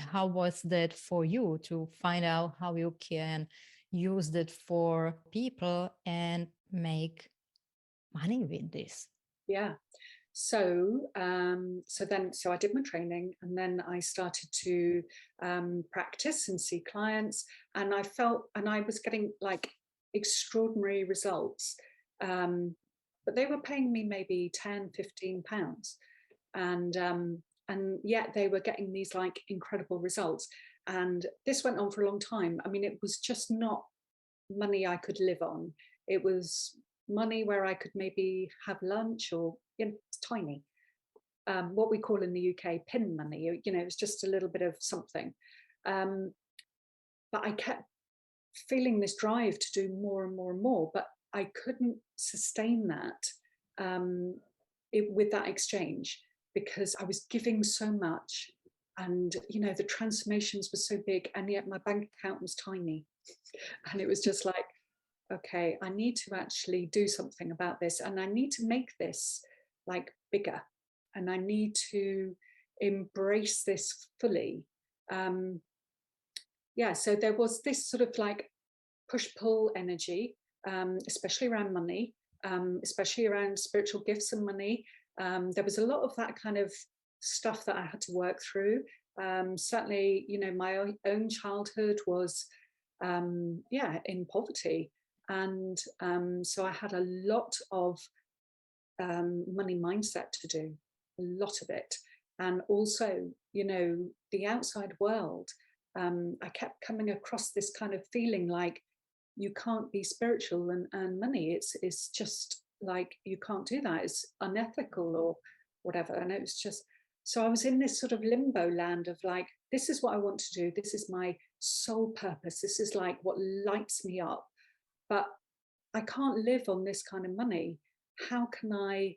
how was that for you to find out how you can use that for people and make money with this? Yeah. So I did my training, and then I started to practice and see clients, and I was getting like extraordinary results. But they were paying me maybe 10, 15 pounds. And yet they were getting these like incredible results. And this went on for a long time. I mean, it was just not money I could live on. It was money where I could maybe have lunch, or it's tiny. What we call in the UK pin money. It's just a little bit of something. But I kept feeling this drive to do more and more and more, but I couldn't sustain that with that exchange, because I was giving so much, and the transformations were so big, and yet my bank account was tiny. And it was just like, okay, I need to actually do something about this, and I need to make this like bigger, and I need to embrace this fully. So there was this sort of like push-pull energy, especially around money, especially around spiritual gifts and money. There was a lot of that kind of stuff that I had to work through. Certainly, my own childhood was, in poverty. And so I had a lot of money mindset to do, a lot of it. And also, the outside world, I kept coming across this kind of feeling like you can't be spiritual and earn money. It's just like, you can't do that. It's unethical or whatever. And it was just, so I was in this sort of limbo land of like, this is what I want to do. This is my sole purpose. This is like what lights me up. But I can't live on this kind of money. How can I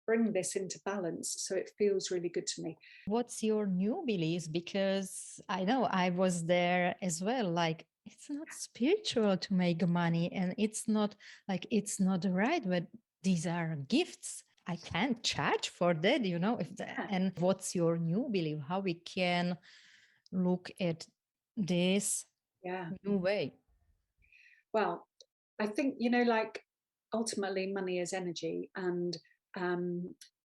bring this into balance so it feels really good to me? What's your new beliefs? Because I know I was there as well. Like, it's not spiritual to make money, and it's not right, but these are gifts. I can't charge for that, and what's your new belief? How we can look at this new way? Well, I think, like, ultimately money is energy. And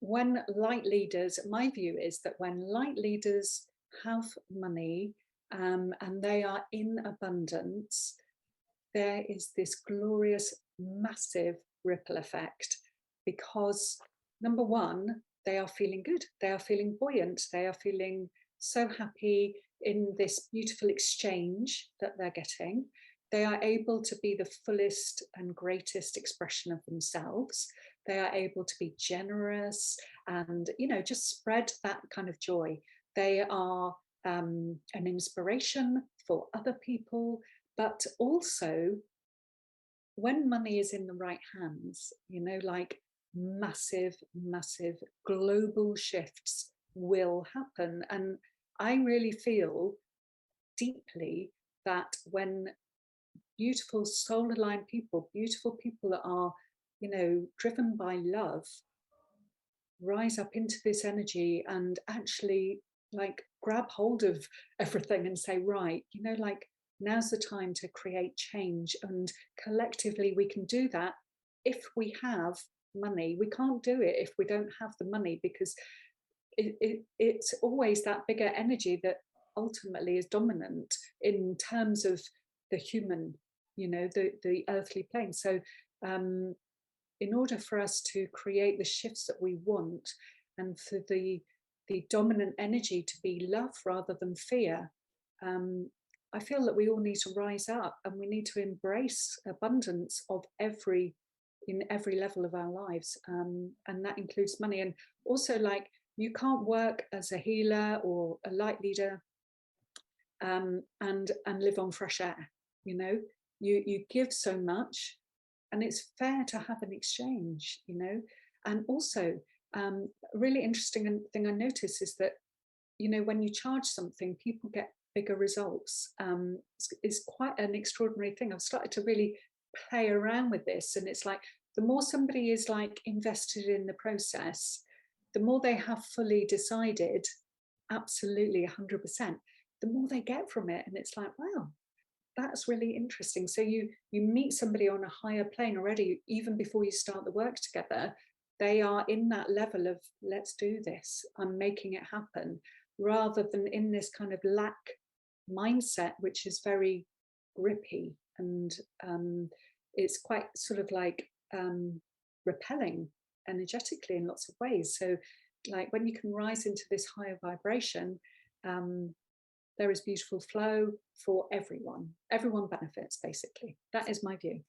when light leaders, my view is that when light leaders have money, and they are in abundance, there is this glorious, massive ripple effect, because number one, they are feeling good. They are feeling buoyant. They are feeling so happy in this beautiful exchange that they're getting. They are able to be the fullest and greatest expression of themselves. They are able to be generous and, just spread that kind of joy. They are an inspiration for other people, but also when money is in the right hands, like massive, massive global shifts will happen. And I really feel deeply that when beautiful soul aligned people, beautiful people that are, driven by love, rise up into this energy and actually like grab hold of everything and say, right, like, now's the time to create change. And collectively we can do that if we have money. We can't do it if we don't have the money, because it's always that bigger energy that ultimately is dominant in terms of the human, the earthly plane. So in order for us to create the shifts that we want, and for the dominant energy to be love rather than fear, I feel that we all need to rise up, and we need to embrace abundance in every level of our lives, and that includes money. And also, like, you can't work as a healer or a light leader and live on fresh air. You give so much, and it's fair to have an exchange. And also, a really interesting thing I notice is that, when you charge something, people get bigger results. It's quite an extraordinary thing. I've started to really play around with this, and it's like, the more somebody is like invested in the process, the more they have fully decided absolutely 100%, the more they get from it. And it's like, wow, that's really interesting. So you meet somebody on a higher plane already, even before you start the work together. They are in that level of, let's do this, I'm making it happen, rather than in this kind of lack mindset, which is very grippy, and it's quite sort of like repelling energetically in lots of ways. So like when you can rise into this higher vibration, um, there is beautiful flow for everyone. Everyone benefits, basically. That is my view.